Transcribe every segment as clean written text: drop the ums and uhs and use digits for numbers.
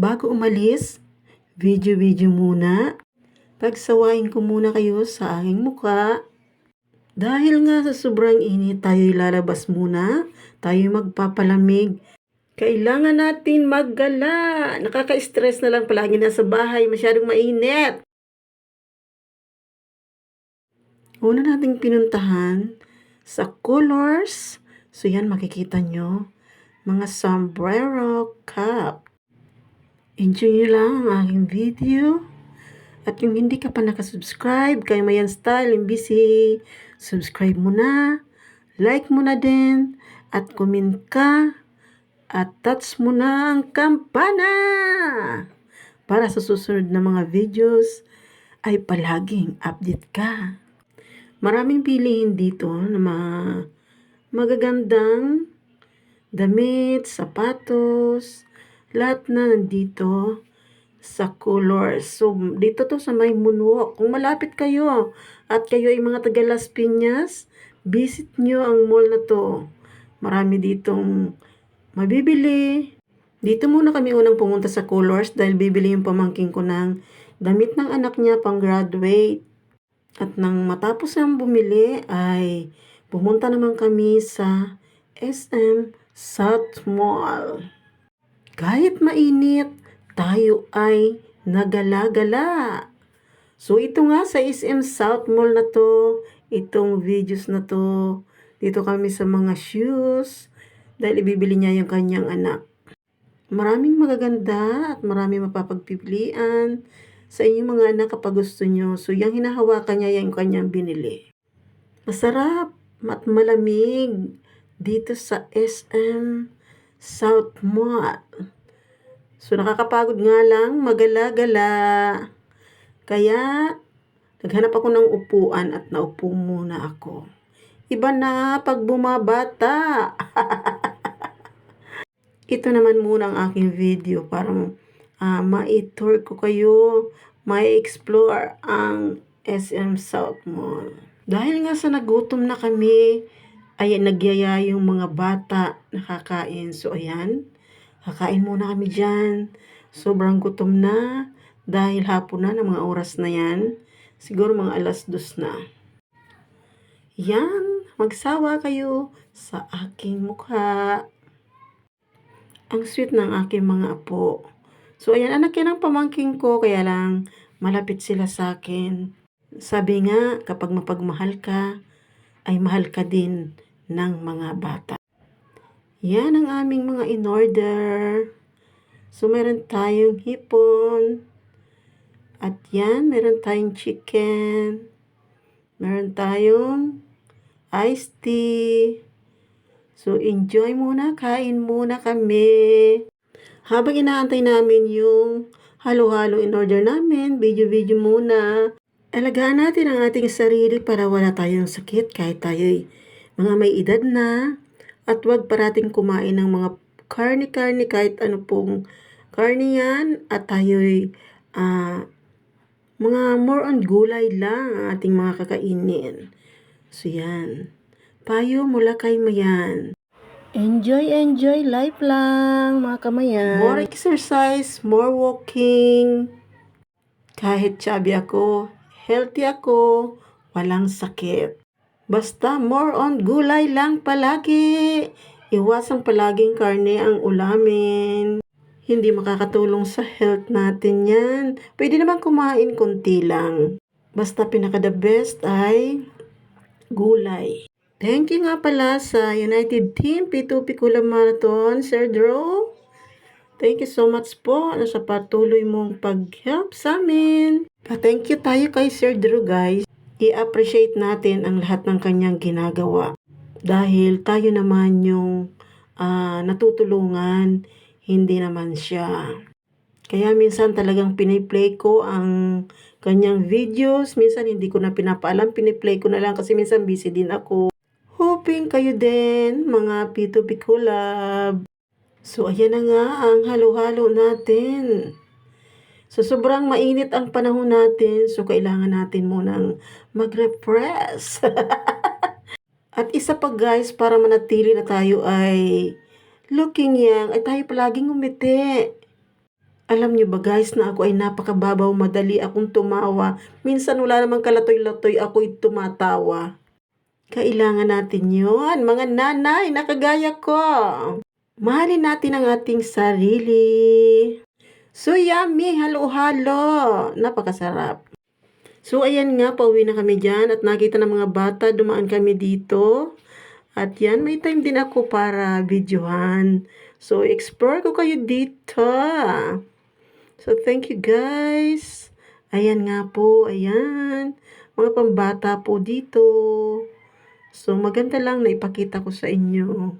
Bago umalis, video muna. Pagsawain ko muna kayo sa aking muka. Dahil nga sa sobrang init, tayo'y lalabas muna. Tayo'y magpapalamig. Kailangan natin maggala. Nakaka-stress na lang palagi nasa bahay. Masyadong mainit. Una nating pinuntahan sa Colors. So yan, makikita nyo. Mga sombrero cap. Enjoy nyo lang ang aking video. At yung hindi ka pa nakasubscribe kay Mayan Style and Busy, subscribe mo na, like mo na din, at comment ka, at touch mo na ang kampana para sa susunod na mga videos ay palaging update ka. Maraming piliin dito na magagandang damit, sapatos, lahat na nandito sa Colors. So, dito to sa may Moonwalk. Kung malapit kayo at kayo ay mga taga Las Piñas, visit nyo ang mall na to. Marami ditong mabibili. Dito muna kami unang pumunta sa Colors dahil bibili yung pamangking ko ng damit ng anak niya pang graduate. At nang matapos ang bumili ay pumunta naman kami sa SM South Mall. Kahit mainit, tayo ay nagala-gala. So ito nga sa SM South Mall na to, itong videos na to, dito kami sa mga shoes, dahil ibibili niya yung kanyang anak. Maraming magaganda at maraming mapapagpipilian sa inyong mga anak kapag gusto nyo. So yung hinahawakan niya yung kanyang binili. Masarap at malamig dito sa SM South Mall. So, nakakapagod nga lang, magala-gala. Kaya, naghanap ako ng upuan at naupo muna ako. Iba na pag bumabata. Ito naman muna ang aking video para ma-tour ko kayo, ma-explore ang SM South Mall. Dahil nga sa nagutom na kami, ay nagyaya yung mga bata nakakain. So, ayan. Kakain muna kami dyan. Sobrang gutom na. Dahil hapon na ng mga oras na yan. Siguro mga 2:00 na. Yan. Magsawa kayo sa aking mukha. Ang sweet ng aking mga apo. So, ayan. Anak yan ang pamangking ko. Kaya lang malapit sila sa akin. Sabi nga, kapag mapagmahal ka, ay mahal ka din ng mga bata. Yan ang aming mga in-order. So, meron tayong hipon. At yan, meron tayong chicken. Meron tayong iced tea. So, enjoy muna. Kain muna kami. Habang inaantay namin yung halo-halo in-order namin, video muna. Alagaan natin ang ating sarili para wala tayong sakit kahit tayo'y mga may edad na. At huwag parating kumain ng mga karne kahit ano pong karne yan. At tayo'y mga more on gulay lang ang ating mga kakainin. So yan. Payo mula kay Mayan. Enjoy life lang mga kamayan. More exercise, more walking. Kahit chubby ako, healthy ako, walang sakit. Basta more on gulay lang palagi. Iwasang palaging karne ang ulamin. Hindi makakatulong sa health natin yan. Pwede naman kumain konti lang. Basta pinaka the best ay gulay. Thank you nga pala sa United Team P2P Kulam Marathon, Sir Drew. Thank you so much po sa patuloy mong pag-help sa amin. Thank you tayo kay Sir Drew, guys. I-appreciate natin ang lahat ng kanyang ginagawa. Dahil tayo naman yung natutulungan, hindi naman siya. Kaya minsan talagang piniplay ko ang kanyang videos. Minsan hindi ko na pinapaalam, piniplay ko na lang kasi minsan busy din ako. Hoping kayo din, mga P2P Collab. So, ayan na nga ang halo-halo natin. So, sobrang mainit ang panahon natin. So, kailangan natin munang mag-refresh. At isa pa guys, para manatili na tayo ay looking young, ay tayo palaging umiti. Alam niyo ba guys na ako ay napakababaw, madali akong tumawa. Minsan wala namang kalatoy-latoy, ako'y tumatawa. Kailangan natin yun, mga nanay na kagaya ko. Mahalin natin ang ating sarili. So yummy, halo-halo. Napakasarap. So ayan nga, pauwi na kami dyan at nakita ng mga bata, dumaan kami dito. At yan, may time din ako para videohan. So explore ko kayo dito. So thank you guys. Ayan nga po, ayan. Mga pambata po dito. So maganda lang na ipakita ko sa inyo.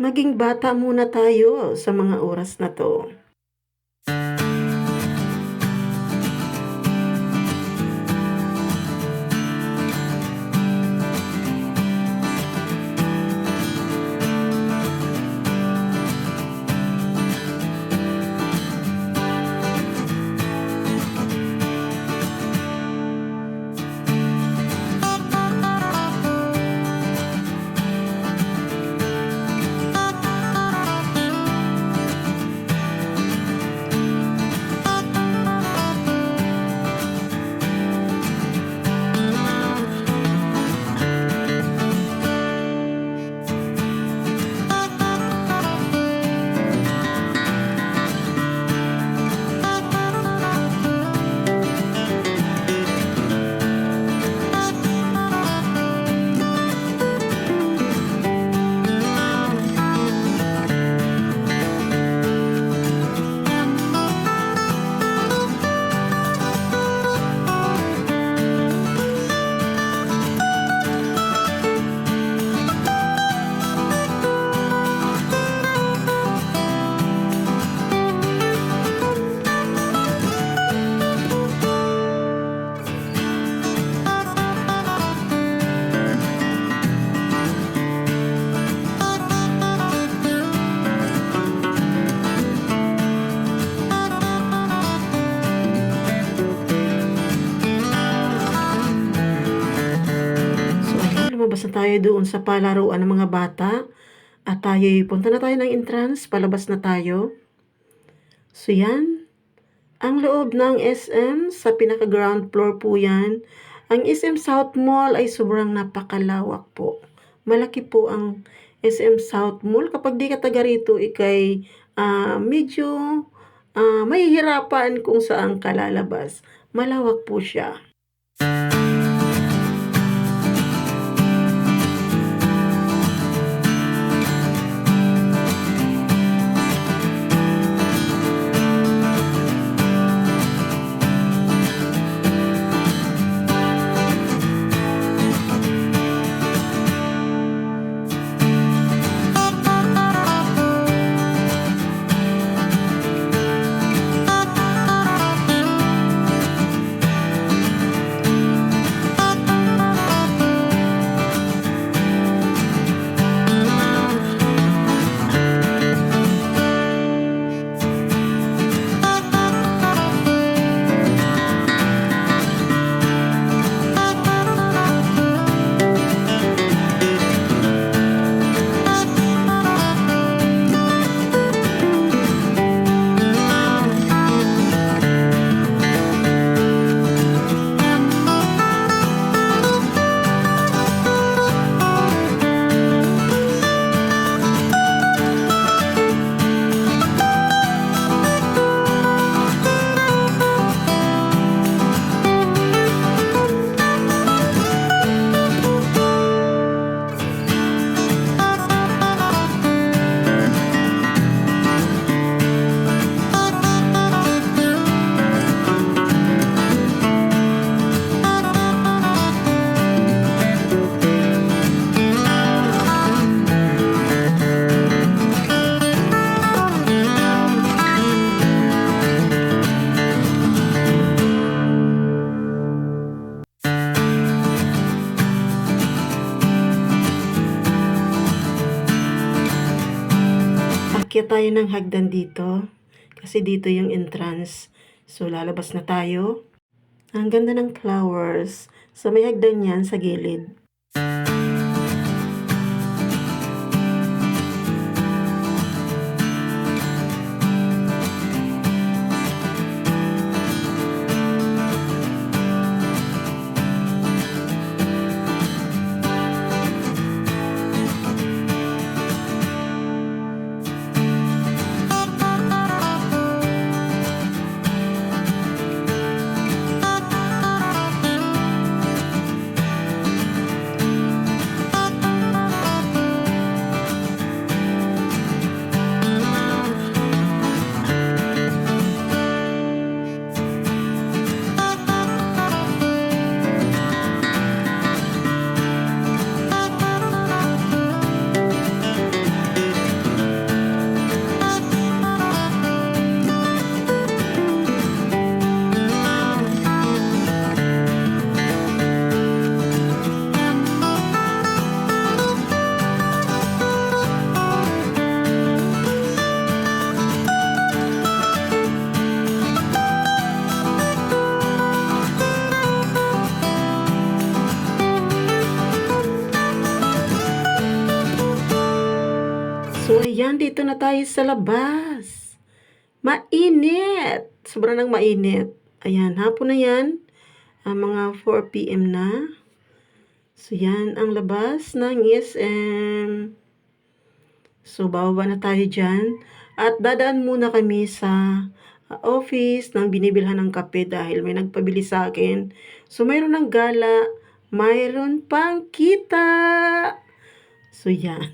Maging bata muna tayo sa mga oras na to. Lumabas na tayo doon sa palaruan ng mga bata. At tayo, punta na tayo ng entrance, palabas na tayo. So yan, ang loob ng SM, sa pinaka-ground floor po yan. Ang SM South Mall ay sobrang napakalawak po. Malaki po ang SM South Mall. Kapag di ka taga rito, ikay medyo mahihirapan kung saan ka lalabas. Malawak po siya. Akyat tayo ng hagdan dito. Kasi dito yung entrance. So, lalabas na tayo. Ang ganda ng flowers. So, may hagdan yan sa gilid. So, ayan, dito na tayo sa labas. Mainit! Sobrang nang mainit. Ayan, hapon na yan. Mga 4 p.m. na. So, yan ang labas ng SM. So, bababa na tayo dyan. At dadaan muna kami sa office ng binibilhan ng kape dahil may nagpabili sa akin. So, mayroon ng gala. Mayroon pang kita. So, yan.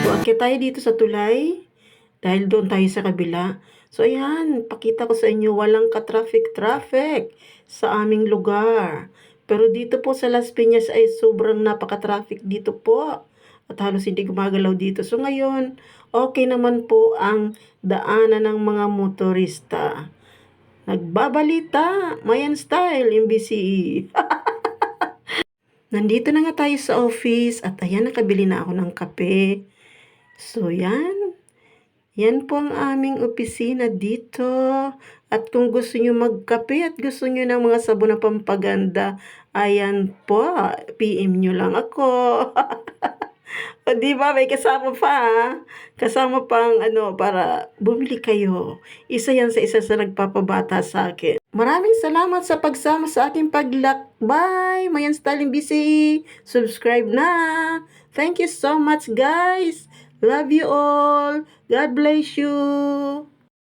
So, akit tayo dito sa tulay dahil doon tayo sa kabila. So, ayan, pakita ko sa inyo, walang ka-traffic sa aming lugar. Pero dito po sa Las Piñas ay sobrang napaka-traffic dito po. At halos hindi gumagalaw dito. So, ngayon, okay naman po ang daanan ng mga motorista. Nagbabalita, Mayan Style, MBCE. Nandito na nga tayo sa office at ayan, nakabili na ako ng kape. So, yan. Yan po ang aming opisina dito. At kung gusto nyo magkape at gusto nyo ng mga sabon na pampaganda, ayan po, PM nyo lang ako. O, diba, may kasama pa, ha? Kasama pang, para bumili kayo. Isa yan sa isa sa nagpapabata sa akin. Maraming salamat sa pagsama sa aking paglakbay. Mayan Styling BC. Subscribe na. Thank you so much, guys. Love you all. God bless you.